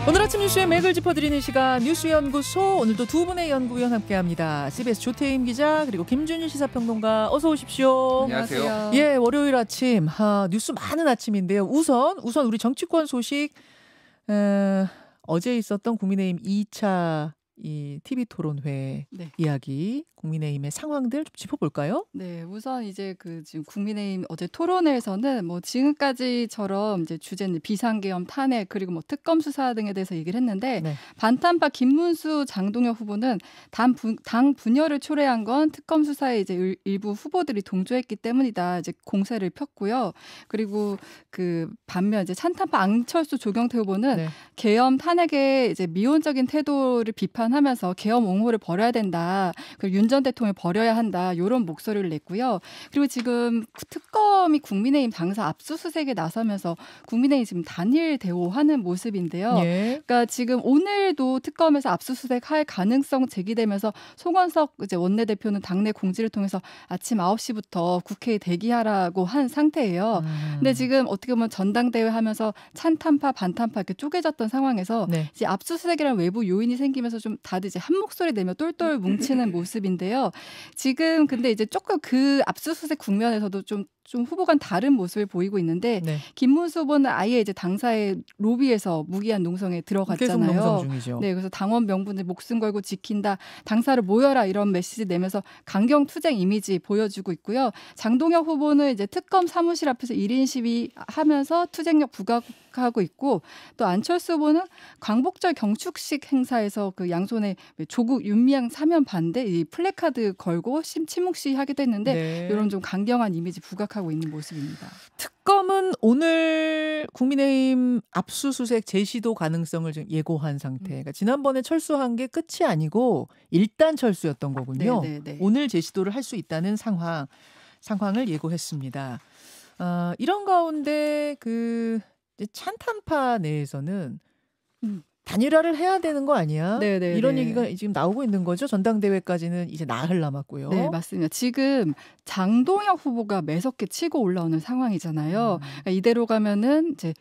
오늘 아침 뉴스의 맥을 짚어드리는 시간 뉴스연구소, 오늘도 두 분의 연구위원 함께합니다. CBS 조태임 기자 그리고 김준일 시사평론가, 어서 오십시오. 안녕하세요. 예, 월요일 아침 뉴스 많은 아침인데요. 우선 우리 정치권 소식, 어제 있었던 국민의힘 2차 이 TV 토론회 이야기, 국민의힘의 상황들 좀 짚어볼까요? 네, 우선 이제 지금 국민의힘 어제 토론회에서는 뭐 지금까지처럼 이제 주제는 비상계엄, 탄핵, 그리고 뭐 특검 수사 등에 대해서 얘기를 했는데, 반탄파 김문수, 장동혁 후보는 당 분열을 초래한 건 특검 수사에 이제 일부 후보들이 동조했기 때문이다, 이제 공세를 폈고요. 그리고 반면 이제 찬탄파 안철수, 조경태 후보는 계엄 탄핵의 이제 미온적인 태도를 비판하면서 계엄 옹호를 벌여야 된다, 그리고 윤 전 대통령을 버려야 한다, 이런 목소리를 냈고요. 그리고 지금 특검이 국민의힘 당사 압수수색에 나서면서 국민의힘 지금 단일 대오하는 모습인데요. 그러니까 지금 오늘도 특검에서 압수수색할 가능성 제기되면서 송원석 이제 원내대표는 당내 공지를 통해서 아침 9시부터 국회에 대기하라고 한 상태예요. 근데 지금 어떻게 보면 전당대회 하면서 찬탄파, 반탄파 이렇게 쪼개졌던 상황에서 이제 압수수색이라는 외부 요인이 생기면서 좀 다들 이제 한 목소리 내며 똘똘 뭉치는 모습인데요. 지금 근데 이제 조금 압수수색 국면에서도 좀 후보 간 다른 모습을 보이고 있는데, 김문수 후보는 아예 이제 당사의 로비에서 무기한 농성에 들어갔잖아요. 계속 농성 중이죠. 네, 그래서 당원 명분을 목숨 걸고 지킨다, 당사를 모여라, 이런 메시지 내면서 강경 투쟁 이미지 보여주고 있고요. 장동혁 후보는 이제 특검 사무실 앞에서 1인 시위하면서 투쟁력 부각하고 있고, 또 안철수 후보는 광복절 경축식 행사에서 양손에 조국 윤미향 사면 반대 이 플래카드 걸고 침묵 시위하기도 했는데, 이런 좀 강경한 이미지 부각하고 있는 모습입니다. 특검은 오늘 국민의힘 압수수색 재시도 가능성을 좀 예고한 상태. 그러니까 지난번에 철수한 게 끝이 아니고 일단 철수였던 거군요. 오늘 재시도를 할 수 있다는 상황을 예고했습니다. 이런 가운데 찬탄파 내에서는 단일화를 해야 되는 거 아니야? 이런 얘기가 지금 나오고 있는 거죠. 전당대회까지는 이제 나흘 남았고요. 네, 맞습니다. 지금 장동혁 후보가 매섭게 치고 올라오는 상황이잖아요. 그러니까 이대로 가면은 이제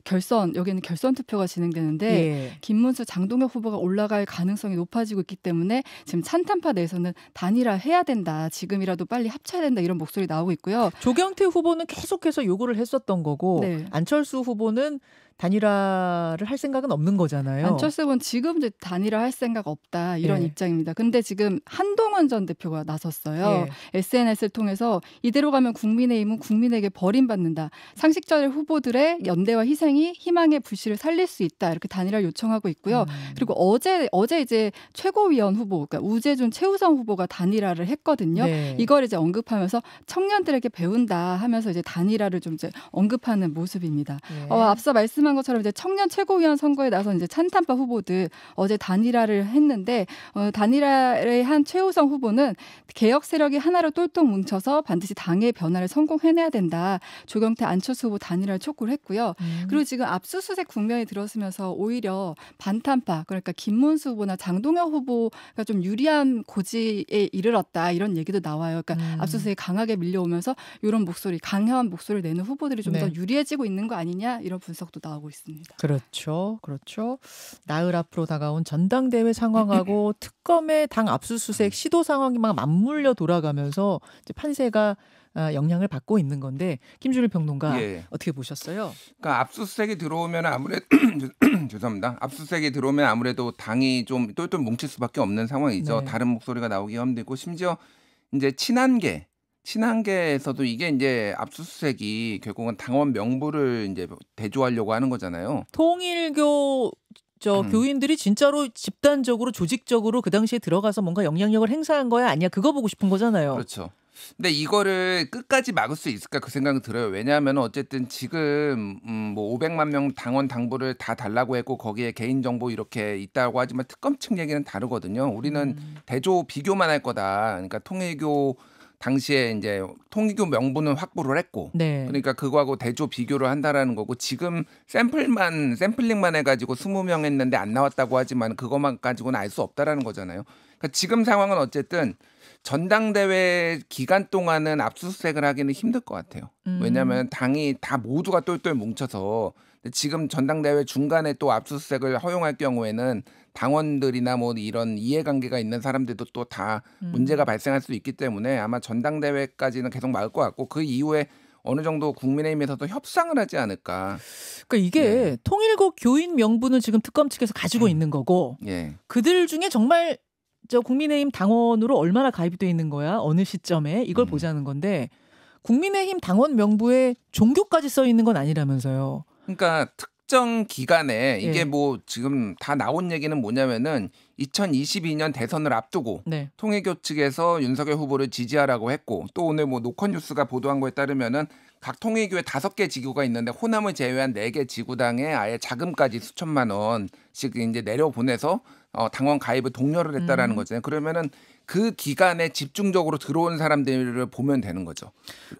여기는 결선 투표가 진행되는데, 김문수, 장동혁 후보가 올라갈 가능성이 높아지고 있기 때문에 지금 찬탄파 내에서는 단일화해야 된다, 지금이라도 빨리 합쳐야 된다, 이런 목소리 나오고 있고요. 조경태 후보는 계속해서 요구를 했었던 거고, 안철수 후보는 단일화를 할 생각은 없는 거잖아요. 안철수 후보는 지금 이제 단일화 할 생각 없다, 이런 입장입니다. 근데 지금 한동훈 전 대표가 나섰어요. SNS를 통해서 이대로 가면 국민의힘은 국민에게 버림받는다, 상식적인 후보들의 연대와 희생이 희망의 불씨를 살릴 수 있다, 이렇게 단일화를 요청하고 있고요. 그리고 어제 이제 최고위원 후보, 그러니까 우재준, 최우성 후보가 단일화를 했거든요. 이걸 이제 언급하면서 청년들에게 배운다 하면서 이제 단일화를 좀 이제 언급하는 모습입니다. 앞서 말씀한 것처럼 이제 청년 최고위원 선거에 나선 이제 찬탄파 후보들 어제 단일화를 했는데, 단일화를 한 최우성 후보는 개혁 세력이 하나로 똘똘 뭉쳐서 반드시 당의 변화를 성공해내야 된다, 조경태, 안철수 후보 단일화를 촉구를 했고요. 그리고 지금 압수수색 국면이 들어서면서 오히려 반탄파, 그러니까 김문수 후보나 장동혁 후보가 좀 유리한 고지에 이르렀다, 이런 얘기도 나와요. 그러니까 압수수색이 강하게 밀려오면서 이런 목소리, 강한 목소리를 내는 후보들이 좀 더 유리해지고 있는 거 아니냐, 이런 분석도 나오고 있습니다. 그렇죠. 나흘 앞으로 다가온 전당대회 상황하고 특검의 당 압수수색 시도 상황이 막 맞물려 돌아가면서 이제 판세가 영향을 받고 있는 건데, 김준일 평론가 어떻게 보셨어요? 그러니까 압수수색이 들어오면 아무래도 죄송합니다. 압수수색이 들어오면 아무래도 당이 좀 똘똘 뭉칠 수밖에 없는 상황이죠. 다른 목소리가 나오기 힘들고, 심지어 이제 친한계에서도 이게 이제 압수수색이 결국은 당원 명부를 이제 대조하려고 하는 거잖아요. 통일교 교인들이 진짜로 집단적으로, 조직적으로 그 당시에 들어가서 뭔가 영향력을 행사한 거야 아니야, 그거 보고 싶은 거잖아요. 그렇죠. 근데 이거를 끝까지 막을 수 있을까, 그 생각이 들어요. 왜냐하면 어쨌든 지금 뭐 500만 명 당원 당부를 다 달라고 했고, 거기에 개인정보 이렇게 있다고 하지만 특검 측 얘기는 다르거든요. 우리는 대조 비교만 할 거다. 그러니까 통일교 당시에 이제 통일교 명분은 확보를 했고, 그러니까 그거하고 대조 비교를 한다라는 거고, 지금 샘플링만 해가지고 20명 했는데 안 나왔다고 하지만 그것만 가지고는 알 수 없다라는 거잖아요. 그러니까 지금 상황은 어쨌든 전당대회 기간 동안은 압수수색을 하기는 힘들 것 같아요. 왜냐하면 당이 다 모두가 똘똘 뭉쳐서 지금 전당대회 중간에 또 압수수색을 허용할 경우에는 당원들이나 뭐 이런 이해관계가 있는 사람들도 또 다 문제가 발생할 수 있기 때문에 아마 전당대회까지는 계속 막을 것 같고 그 이후에 어느 정도 국민의힘에서도 협상을 하지 않을까. 그러니까 이게 네. 통일국 교인 명분을 지금 특검 측에서 가지고 있는 거고 예. 그들 중에 정말 저 국민의힘 당원으로 얼마나 가입이 돼 있는 거야? 어느 시점에 이걸 보자는 건데 국민의힘 당원 명부에 종교까지 써 있는 건 아니라면서요. 그러니까 특정 기간에 이게 네. 뭐 지금 다 나온 얘기는 뭐냐면은 2022년 대선을 앞두고 네. 통일교 측에서 윤석열 후보를 지지하라고 했고 또 오늘 뭐 노컷뉴스가 보도한 거에 따르면은 각 통일교에 5개 지구가 있는데 호남을 제외한 4개 지구당에 아예 자금까지 수천만 원씩 이제 내려보내서 당원 가입을 독려를 했다라는 거잖아요. 그러면은 그 기간에 집중적으로 들어온 사람들을 보면 되는 거죠.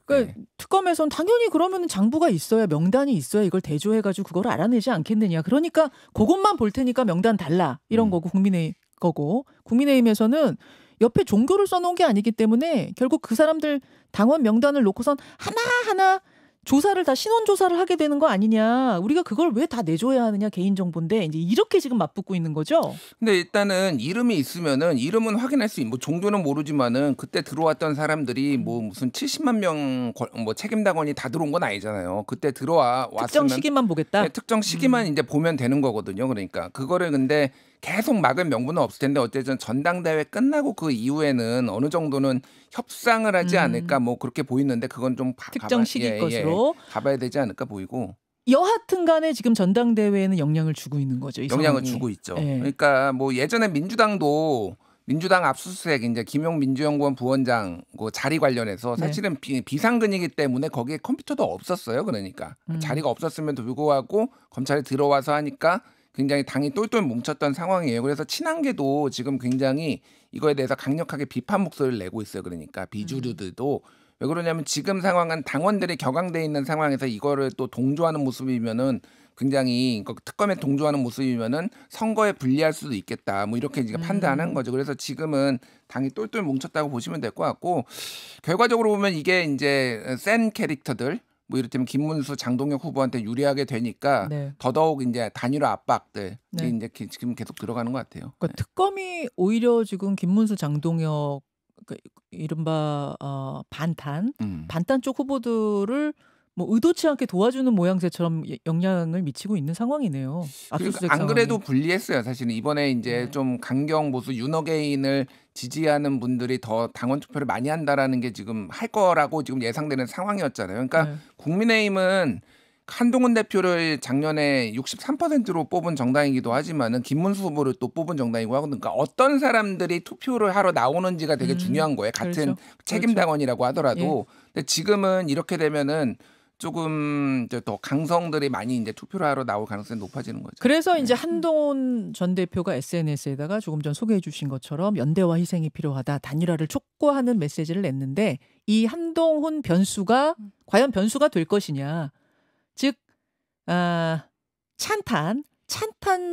그러니까 네. 특검에서는 당연히 그러면 장부가 있어야 명단이 있어야 이걸 대조해가지고 그걸 알아내지 않겠느냐. 그러니까 그것만 볼 테니까 명단 달라 이런 거고 국민의힘 거고 국민의힘에서는 옆에 종교를 써놓은 게 아니기 때문에 결국 그 사람들 당원 명단을 놓고선 하나하나 조사를 다 신원조사를 하게 되는 거 아니냐. 우리가 그걸 왜 다 내줘야 하느냐 개인정보인데 이제 이렇게 지금 맞붙고 있는 거죠. 근데 일단은 이름이 있으면은 이름은 확인할 수 있고 뭐 종교는 모르지만은 그때 들어왔던 사람들이 뭐 무슨 70만 명 뭐 책임당원이 다 들어온 건 아니잖아요. 그때 들어와 왔으면 특정 시기만 보겠다. 네, 특정 시기만 이제 보면 되는 거거든요. 그러니까 그거를 근데 계속 막을 명분은 없을 텐데 어쨌든 전당대회 끝나고 그 이후에는 어느 정도는 협상을 하지 않을까 뭐 그렇게 보이는데 그건 좀 특정 시기 것으로 가봐야 되지 않을까 보이고. 여하튼 간에 지금 전당대회에는 영향을 주고 있는 거죠. 이 영향을 상황이. 주고 있죠. 네. 그러니까 뭐 예전에 민주당 압수수색 이제 김용 민주연구원 부원장 그 자리 관련해서 사실은 네. 비상근이기 때문에 거기에 컴퓨터도 없었어요. 그러니까 자리가 없었음에도 불구하고 검찰이 들어와서 하니까 굉장히 당이 똘똘 뭉쳤던 상황이에요. 그래서 친한계도 지금 굉장히 이거에 대해서 강력하게 비판 목소리를 내고 있어요. 그러니까 비주류들도 왜 그러냐면 지금 상황은 당원들이 격앙돼 있는 상황에서 이거를 또 동조하는 모습이면은 굉장히 특검에 동조하는 모습이면은 선거에 불리할 수도 있겠다. 뭐 이렇게 이제 판단한 거죠. 그래서 지금은 당이 똘똘 뭉쳤다고 보시면 될 것 같고 결과적으로 보면 이게 이제 센 캐릭터들 뭐 이를테면 김문수, 장동혁 후보한테 유리하게 되니까 네. 더더욱 이제 단일화 압박들이 네. 이제 지금 계속 들어가는 것 같아요. 그러니까 네. 특검이 오히려 지금 김문수, 장동혁 이른바 반탄 쪽 후보들을 뭐 의도치 않게 도와주는 모양새처럼 영향을 미치고 있는 상황이네요. 그러니까 안 그래도 불리했어요. 사실은 이번에 이제 좀 강경 보수 윤호개인을 지지하는 분들이 더 당원 투표를 많이 한다라는 게 지금 할 거라고 지금 예상되는 상황이었잖아요. 그러니까 국민의힘은 한동훈 대표를 작년에 63%로 뽑은 정당이기도 하지만은 김문수 후보를 또 뽑은 정당이고 하고 그러니까 어떤 사람들이 투표를 하러 나오는지가 되게 중요한 거예요. 같은 그렇죠. 책임당원이라고 하더라도. 근데 지금은 이렇게 되면은 조금 더 강성들이 많이 이제 투표를 하러 나올 가능성이 높아지는 거죠. 그래서 이제 한동훈 전 대표가 SNS에다가 조금 전 소개해 주신 것처럼 연대와 희생이 필요하다. 단일화를 촉구하는 메시지를 냈는데 이 한동훈 변수가 과연 변수가 될 것이냐. 즉 찬탄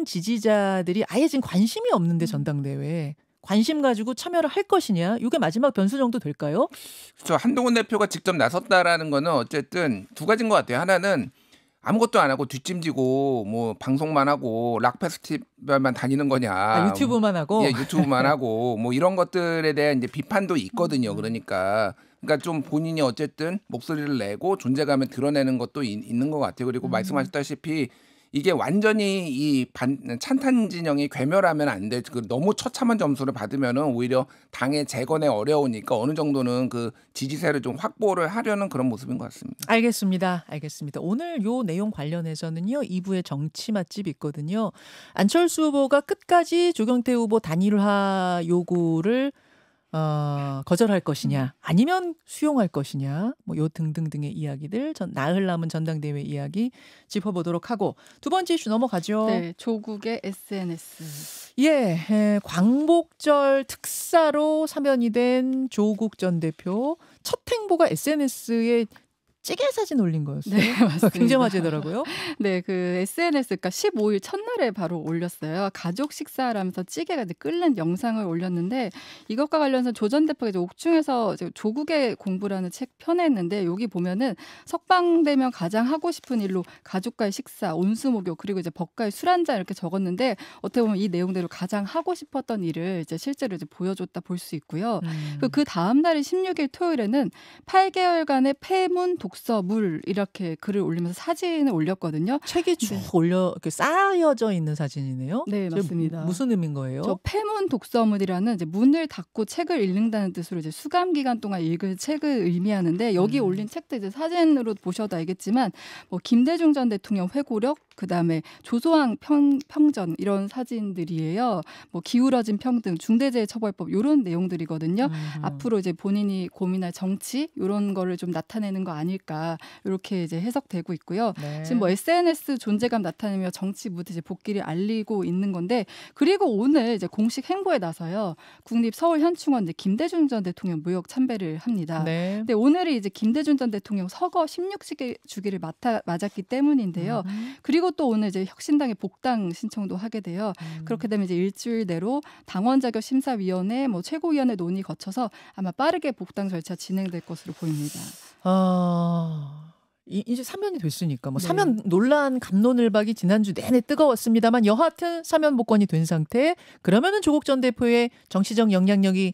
지지자들이 아예 지금 관심이 없는데 전당대회에 관심 가지고 참여를 할 것이냐. 이게 마지막 변수 정도 될까요? 그렇죠. 한동훈 대표가 직접 나섰다라는 거는 어쨌든 두 가지인 것 같아요. 하나는 아무것도 안 하고 뒷짐지고 뭐 방송만 하고 락 페스티벌만 다니는 거냐. 유튜브만 하고. 예, 유튜브만 하고 뭐 이런 것들에 대한 이제 비판도 있거든요. 그러니까 좀 본인이 어쨌든 목소리를 내고 존재감을 드러내는 것도 있는 것 같아요. 그리고 말씀하셨다시피 이게 완전히 이 찬탄 진영이 괴멸하면 안 돼. 너무 처참한 점수를 받으면은 오히려 당의 재건에 어려우니까 어느 정도는 그 지지세를 좀 확보를 하려는 그런 모습인 것 같습니다. 알겠습니다. 오늘 요 내용 관련해서는요. 2부에 정치 맛집 있거든요. 안철수 후보가 끝까지 조경태 후보 단일화 요구를 거절할 것이냐 아니면 수용할 것이냐 뭐 요 등등등의 이야기들 나흘 남은 전당대회 이야기 짚어보도록 하고 두 번째 이슈 넘어가죠. 네, 조국의 SNS. 광복절 특사로 사면이 된 조국 전 대표 첫 행보가 SNS에 찌개 사진 올린 거였어요. 네, 맞습니다. 굉장히 화제더라고요. 네, 그 SNS, 그러니까 15일 첫날에 바로 올렸어요. 가족 식사라면서 찌개가 이제 끓는 영상을 올렸는데 이것과 관련해서 조 전 대표가 이제 옥중에서 이제 조국의 공부라는 책 펴냈는데 여기 보면은 석방되면 가장 하고 싶은 일로 가족과의 식사, 온수목욕 그리고 이제 법과의 술 한잔 이렇게 적었는데 어떻게 보면 이 내용대로 가장 하고 싶었던 일을 이제 실제로 이제 보여줬다 볼 수 있고요. 그 다음 날인 16일 토요일에는 8개월간의 폐문 독서물 이렇게 글을 올리면서 사진을 올렸거든요. 책이 쭉 올려 이렇게 쌓여져 있는 사진이네요. 네, 맞습니다. 무슨 의미인 거예요? 저 폐문 독서물이라는 이제 문을 닫고 책을 읽는다는 뜻으로 이제 수감 기간 동안 읽을 책을 의미하는데 여기 올린 책도 이제 사진으로 보셔도 알겠지만 뭐 김대중 전 대통령 회고록 그다음에 조소왕 평전 이런 사진들이에요. 뭐 기울어진 평등, 중대재해처벌법 이런 내용들이거든요. 앞으로 이제 본인이 고민할 정치 이런 거를 좀 나타내는 거 아닐까 이렇게 이제 해석되고 있고요. 네. 지금 뭐 SNS 존재감 나타내며 정치 무대 이제 복귀를 알리고 있는 건데 그리고 오늘 이제 공식 행보에 나서요. 국립 서울현충원 이제 김대중 전 대통령 무역 참배를 합니다. 네. 근데 오늘이 이제 김대중 전 대통령 서거 16주기를 맞았기 때문인데요. 그리고 또 오늘 이제 혁신당의 복당 신청도 하게 돼요. 그렇게 되면 이제 일주일 내로 당원 자격 심사위원회, 뭐 최고위원회 논의 거쳐서 아마 빠르게 복당 절차 진행될 것으로 보입니다. 이제 사면이 됐으니까 뭐 사면 논란 갑론을박이 지난주 내내 뜨거웠습니다만 여하튼 사면 복권이 된 상태. 그러면은 조국 전 대표의 정치적 영향력이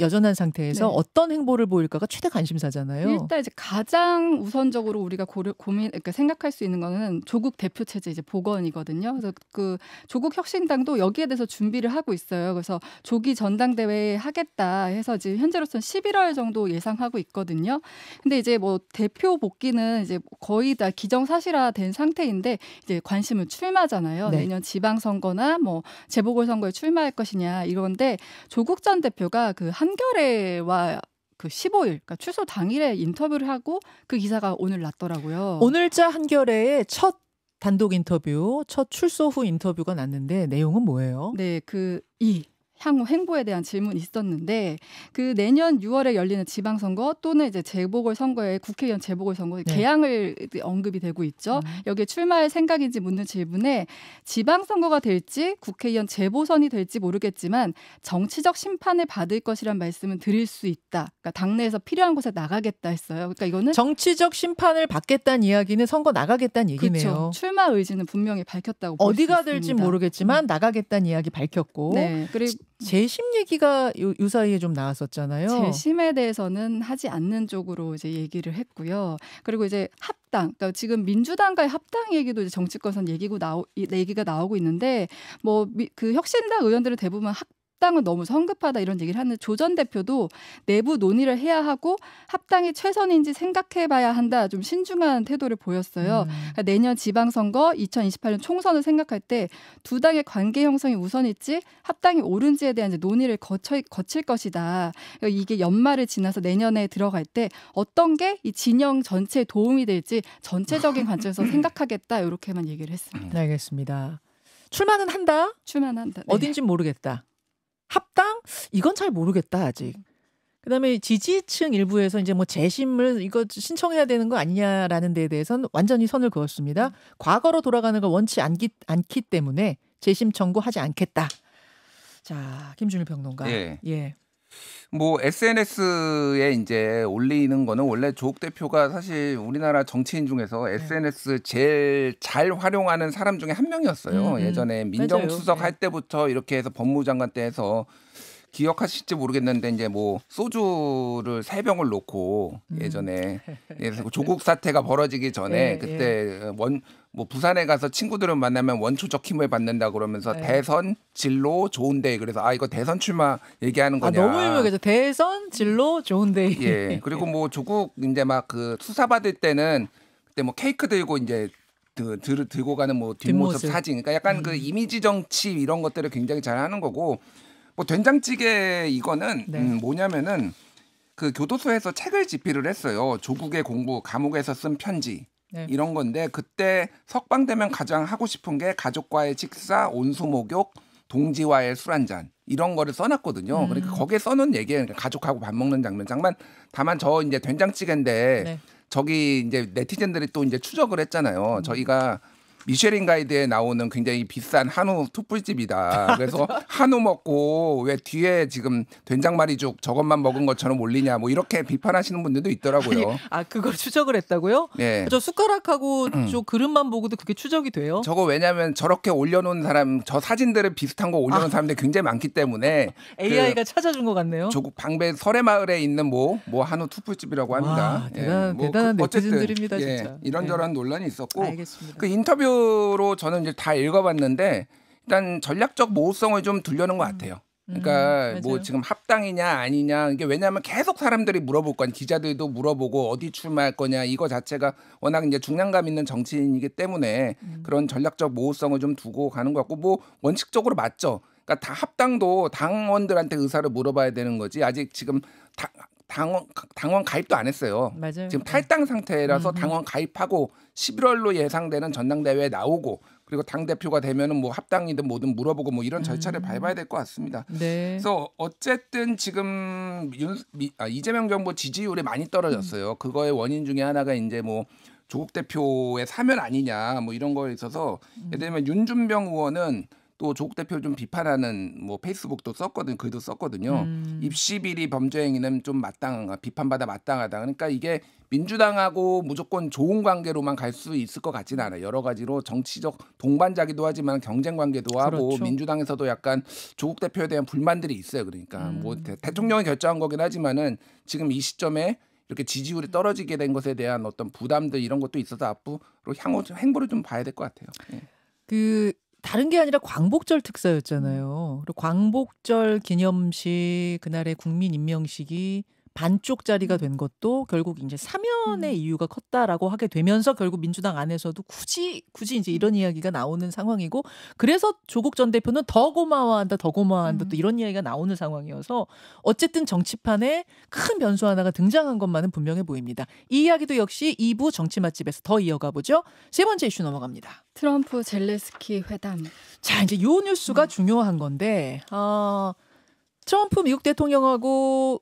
여전한 상태에서 어떤 행보를 보일까가 최대 관심사잖아요. 일단 이제 가장 우선적으로 우리가 그러니까 생각할 수 있는 거는 조국 대표 체제 이제 복원이거든요. 그래서 그 조국 혁신당도 여기에 대해서 준비를 하고 있어요. 그래서 조기 전당대회 하겠다 해서 이제 현재로서는 11월 정도 예상하고 있거든요. 근데 이제 뭐 대표 복귀는 이제 거의 다 기정사실화된 상태인데 이제 관심은 출마잖아요. 네. 내년 지방선거나 뭐 재보궐선거에 출마할 것이냐 이건데 조국 전 대표가 그 한겨레와 그 15일, 그러니까 출소 당일에 인터뷰를 하고 그 기사가 오늘 났더라고요. 오늘자 한겨레의 첫 단독 인터뷰, 첫 출소 후 인터뷰가 났는데 내용은 뭐예요? 네, 향후 행보에 대한 질문이 있었는데 그 내년 6월에 열리는 지방선거 또는 이제 재보궐선거에 국회의원 재보궐선거 개항을 언급이 되고 있죠. 여기에 출마할 생각인지 묻는 질문에 지방선거가 될지 국회의원 재보선이 될지 모르겠지만 정치적 심판을 받을 것이란 말씀은 드릴 수 있다. 그러니까 당내에서 필요한 곳에 나가겠다 했어요. 그러니까 이거는 정치적 심판을 받겠다는 이야기는 선거 나가겠다는 얘기네요. 그렇죠. 출마 의지는 분명히 밝혔다고 볼 수 있습니다. 어디가 될지 모르겠지만 나가겠다는 이야기 밝혔고. 네, 그리고 재심 얘기가 요 사이에 좀 나왔었잖아요. 재심에 대해서는 하지 않는 쪽으로 이제 얘기를 했고요. 그리고 이제 합당, 그러니까 지금 민주당과의 합당 얘기도 이제 정치권에서 얘기가 나오고 있는데 뭐 그 혁신당 의원들은 대부분 합당은 너무 성급하다 이런 얘기를 하는데 조 전 대표도 내부 논의를 해야 하고 합당이 최선인지 생각해봐야 한다. 좀 신중한 태도를 보였어요. 그러니까 내년 지방선거, 2028년 총선을 생각할 때 두 당의 관계 형성이 우선일지 합당이 옳은지에 대한 이제 논의를 거칠 것이다. 그러니까 이게 연말을 지나서 내년에 들어갈 때 어떤 게 이 진영 전체에 도움이 될지 전체적인 관점에서 생각하겠다. 이렇게만 얘기를 했습니다. 알겠습니다. 출마는 한다? 출마는 한다. 네. 어딘진 모르겠다. 합당? 이건 잘 모르겠다 아직. 그다음에 지지층 일부에서 이제 뭐 재심을 이거 신청해야 되는 거 아니냐라는 데에 대해서는 완전히 선을 그었습니다. 과거로 돌아가는 걸 원치 않기 때문에 재심 청구하지 않겠다. 자, 김준일 평론가. 예. 뭐 SNS에 이제 올리는 거는 원래 조국 대표가 사실 우리나라 정치인 중에서 SNS 제일 잘 활용하는 사람 중에 한 명이었어요. 예전에 민정수석 할 때부터 이렇게 해서 법무장관 때 해서 기억하실지 모르겠는데 이제 뭐 소주를 3병을 놓고 예전에 조국 사태가 벌어지기 전에 그때 뭐 부산에 가서 친구들을 만나면 원초적 힘을 받는다 그러면서 대선 진로 좋은데 그래서 이거 대선 출마 얘기하는 거냐. 너무 유명해서 대선 진로 좋은데. 예. 그리고 뭐 조국 이제 막 그 수사 받을 때는 그때 뭐 케이크 들고 이제 들고 가는 뭐 뒷모습 사진. 그러니까 약간 그 이미지 정치 이런 것들을 굉장히 잘 하는 거고. 뭐 된장찌개 이거는 뭐냐면은 그 교도소에서 책을 집필을 했어요. 조국의 공부, 감옥에서 쓴 편지 이런 건데 그때 석방되면 가장 하고 싶은 게 가족과의 식사, 온수목욕, 동지와의 술 한잔 이런 거를 써놨거든요. 그러니까 거기에 써놓은 얘기예요. 그러니까 가족하고 밥 먹는 장면. 다만 저 이제 된장찌개인데 저기 이제 네티즌들이 또 이제 추적을 했잖아요. 저희가 미쉐린 가이드에 나오는 굉장히 비싼 한우 툭불집이다. 그래서 한우 먹고 왜 뒤에 지금 된장말이죽 저것만 먹은 것처럼 올리냐 뭐 이렇게 비판하시는 분들도 있더라고요. 아니, 그걸 추적을 했다고요? 네. 저 숟가락하고 저 그릇만 보고도 그게 추적이 돼요? 저거 왜냐하면 저렇게 올려놓은 사람, 저 사진들을 비슷한 거 올려놓은 사람들이 굉장히 많기 때문에 AI가 찾아준 것 같네요. 조국 방배 설해마을에 있는 뭐 한우 툭불집이라고 합니다. 와, 대단한 네티즌들입니다, 진짜. 이런저런 논란이 있었고 알겠습니다. 그 인터뷰로 저는 이제 다 읽어봤는데 일단 전략적 모호성을 좀 두려는 것 같아요. 그러니까 뭐 지금 합당이냐 아니냐 이게 왜냐하면 계속 사람들이 물어볼 거 아니에요. 기자들도 물어보고 어디 출마할 거냐 이거 자체가 워낙 이제 중량감 있는 정치인이기 때문에 그런 전략적 모호성을 좀 두고 가는 것 같고 뭐 원칙적으로 맞죠. 그러니까 다 합당도 당원들한테 의사를 물어봐야 되는 거지 아직 지금 당원 가입도 안 했어요. 맞아요. 지금 탈당 상태라서 당원 가입하고 11월로 예상되는 전당대회에 나오고 그리고 당대표가 되면은 뭐 합당이든 뭐든 물어보고 뭐 이런 절차를 밟아야 될 것 같습니다. 네. 그래서 어쨌든 지금 이재명 정부 지지율이 많이 떨어졌어요. 그거의 원인 중에 하나가 이제 뭐 조국 대표의 사면 아니냐 뭐 이런 거에 있어서 예를 들면 윤준병 의원은 또 조국 대표를 좀 비판하는 뭐 페이스북도 썼거든, 글도 썼거든요. 입시 비리 범죄 행위는 좀 비판받아 마땅하다. 그러니까 이게 민주당하고 무조건 좋은 관계로만 갈 수 있을 것 같지는 않아요. 여러 가지로 정치적 동반자기도 하지만 경쟁 관계도 하고 그렇죠. 민주당에서도 약간 조국 대표에 대한 불만들이 있어요. 그러니까 뭐 대통령이 결정한 거긴 하지만은 지금 이 시점에 이렇게 지지율이 떨어지게 된 것에 대한 어떤 부담들 이런 것도 있어서 앞으로 향후 행보를 좀 봐야 될 것 같아요. 예. 다른 게 아니라 광복절 특사였잖아요. 그리고 광복절 기념식 그날의 국민 임명식이 반쪽짜리가 된 것도 결국 이제 사면의 이유가 컸다라고 하게 되면서 결국 민주당 안에서도 굳이 이제 이런 이야기가 나오는 상황이고 그래서 조국 전 대표는 더 고마워한다 또 이런 이야기가 나오는 상황이어서 어쨌든 정치판에 큰 변수 하나가 등장한 것만은 분명해 보입니다. 이 이야기도 역시 2부 정치 맛집에서 더 이어가 보죠. 세 번째 이슈 넘어갑니다. 트럼프 젤렌스키 회담. 자, 이제 이 뉴스가 중요한 건데 트럼프 미국 대통령하고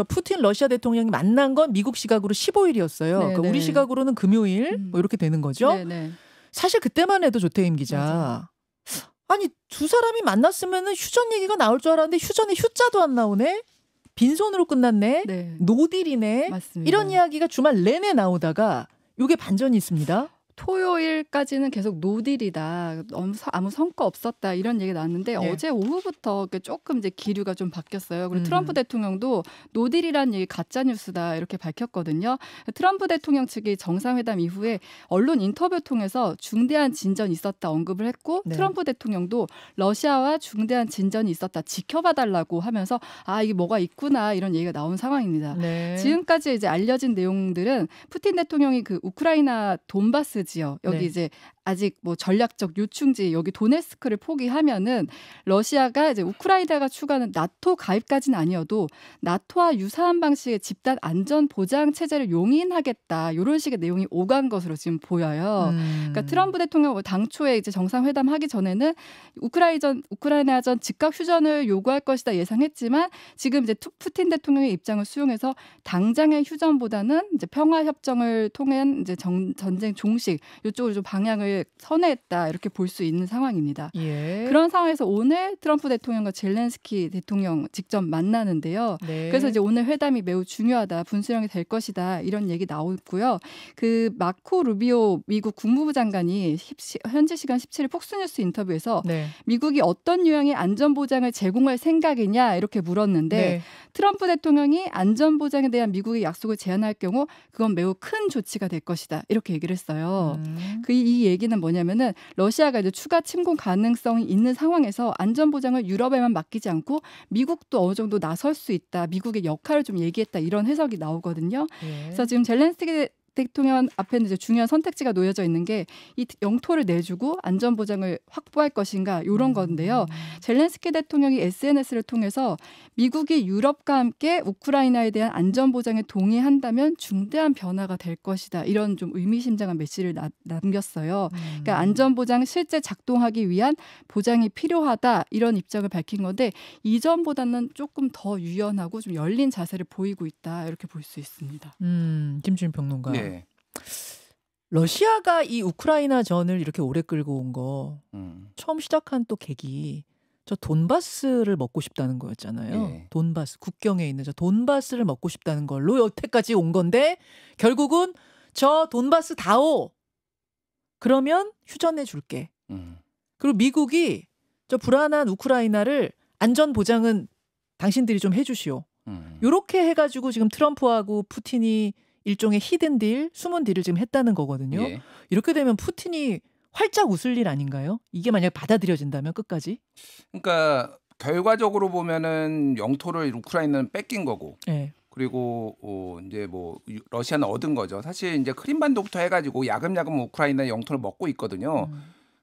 푸틴 러시아 대통령이 만난 건 미국 시각으로 15일이었어요. 그러니까 우리 시각으로는 금요일 뭐 이렇게 되는 거죠. 네네. 사실 그때만 해도 조태임 기자. 맞아. 아니 두 사람이 만났으면은 휴전 얘기가 나올 줄 알았는데 휴전에 휴자도 안 나오네. 빈손으로 끝났네. 네. 노딜이네. 맞습니다. 이런 이야기가 주말 내내 나오다가 이게 반전이 있습니다. 토요일까지는 계속 노딜이다. 아무 성과 없었다. 이런 얘기가 나왔는데 어제 오후부터 조금 이제 기류가 좀 바뀌었어요. 그리고 트럼프 대통령도 노딜이라는 얘기 가짜 뉴스다 이렇게 밝혔거든요. 트럼프 대통령 측이 정상회담 이후에 언론 인터뷰 통해서 중대한 진전이 있었다 언급을 했고 트럼프 대통령도 러시아와 중대한 진전이 있었다 지켜봐달라고 하면서 이게 뭐가 있구나 이런 얘기가 나온 상황입니다. 지금까지 이제 알려진 내용들은 푸틴 대통령이 그 우크라이나 돈바스 지역 여기 이제 아직 뭐 전략적 요충지 여기 도네스크를 포기하면은 러시아가 이제 우크라이나가 추구하는 나토 가입까지는 아니어도 나토와 유사한 방식의 집단 안전 보장 체제를 용인하겠다 이런 식의 내용이 오간 것으로 지금 보여요. 그러니까 트럼프 대통령 당초에 이제 정상회담하기 전에는 우크라이나전 즉각 휴전을 요구할 것이다 예상했지만 지금 이제 푸틴 대통령의 입장을 수용해서 당장의 휴전보다는 이제 평화 협정을 통한 이제 전쟁 종식 이쪽으로 좀 방향을 선회했다 이렇게 볼 수 있는 상황입니다. 그런 상황에서 오늘 트럼프 대통령과 젤렌스키 대통령 직접 만나는데요. 그래서 이제 오늘 회담이 매우 중요하다, 분수령이 될 것이다 이런 얘기 나오고요. 그 마코 루비오 미국 국무부 장관이 현지 시간 17일 폭스뉴스 인터뷰에서 미국이 어떤 유형의 안전보장을 제공할 생각이냐 이렇게 물었는데 트럼프 대통령이 안전보장에 대한 미국의 약속을 제안할 경우 그건 매우 큰 조치가 될 것이다 이렇게 얘기를 했어요. 이 얘기는 뭐냐면은 러시아가 이제 추가 침공 가능성이 있는 상황에서 안전보장을 유럽에만 맡기지 않고 미국도 어느 정도 나설 수 있다. 미국의 역할을 좀 얘기했다. 이런 해석이 나오거든요. 그래서 지금 젤렌스키 대통령 앞에는 이제 중요한 선택지가 놓여져 있는 게 이 영토를 내주고 안전보장을 확보할 것인가 이런 건데요. 젤렌스키 대통령이 SNS를 통해서 미국이 유럽과 함께 우크라이나에 대한 안전보장에 동의한다면 중대한 변화가 될 것이다. 이런 좀 의미심장한 메시지를 남겼어요. 그러니까 안전보장 실제 작동하기 위한 보장이 필요하다. 이런 입장을 밝힌 건데 이전보다는 조금 더 유연하고 좀 열린 자세를 보이고 있다. 이렇게 볼 수 있습니다. 김준일 평론가. 네. 러시아가 이 우크라이나 전을 이렇게 오래 끌고 온 거 처음 시작한 또 계기 저 돈바스를 먹고 싶다는 거였잖아요. 네. 돈바스 국경에 있는 저 돈바스를 먹고 싶다는 걸로 여태까지 온 건데 결국은 저 돈바스 다오. 그러면 휴전해 줄게. 그리고 미국이 저 불안한 우크라이나를 안전 보장은 당신들이 좀 해주시오. 요렇게 해가지고 지금 트럼프하고 푸틴이 일종의 히든 딜, 숨은 딜을 지금 했다는 거거든요. 예. 이렇게 되면 푸틴이 활짝 웃을 일 아닌가요? 이게 만약 받아들여진다면 끝까지? 그러니까 결과적으로 보면은 영토를 우크라이나는 뺏긴 거고, 예. 그리고 이제 뭐 러시아는 얻은 거죠. 사실 이제 크림반도부터 해가지고 야금야금 우크라이나 영토를 먹고 있거든요.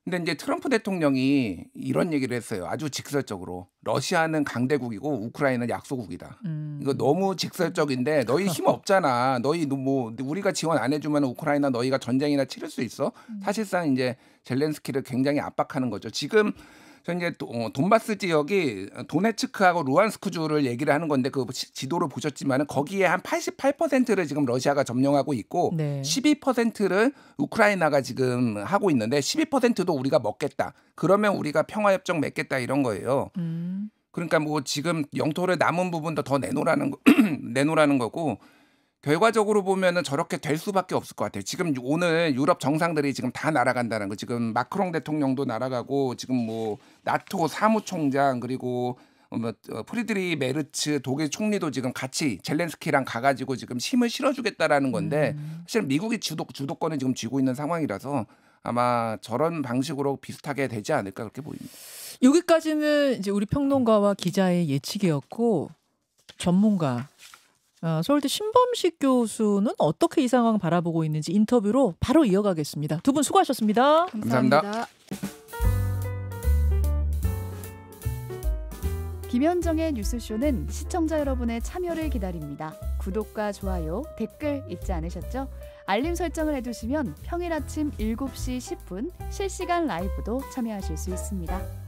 근데 이제 트럼프 대통령이 이런 얘기를 했어요. 아주 직설적으로 러시아는 강대국이고 우크라이나는 약소국이다. 이거 너무 직설적인데 너희 힘 없잖아. 너희 뭐 우리가 지원 안 해주면 우크라이나 너희가 전쟁이나 치를 수 있어. 사실상 이제 젤렌스키를 굉장히 압박하는 거죠. 지금 이제 돈바스 지역이 도네츠크하고 루안스크주를 얘기를 하는 건데 그 지도를 보셨지만은 거기에 한 88%를 지금 러시아가 점령하고 있고 네. 12%를 우크라이나가 지금 하고 있는데 12%도 우리가 먹겠다. 그러면 우리가 평화협정 맺겠다 이런 거예요. 그러니까 뭐 지금 영토를 남은 부분도 더 내놓으라는 거고. 결과적으로 보면은 저렇게 될 수밖에 없을 것 같아요. 지금 오늘 유럽 정상들이 지금 다 날아간다는 거. 지금 마크롱 대통령도 날아가고 지금 뭐 나토 사무총장 그리고 프리드리 메르츠 독일 총리도 지금 같이 젤렌스키랑 가가지고 지금 힘을 실어주겠다라는 건데 사실 미국이 주도권을 지금 쥐고 있는 상황이라서 아마 저런 방식으로 비슷하게 되지 않을까 그렇게 보입니다. 여기까지는 이제 우리 평론가와 기자의 예측이었고 전문가. 서울대 신범식 교수는 어떻게 이 상황 바라보고 있는지 인터뷰로 바로 이어가겠습니다. 두 분 수고하셨습니다. 감사합니다. 김현정의 뉴스쇼는 시청자 여러분의 참여를 기다립니다. 구독과 좋아요, 댓글 잊지 않으셨죠? 알림 설정을 해두시면 평일 아침 7시 10분 실시간 라이브도 참여하실 수 있습니다.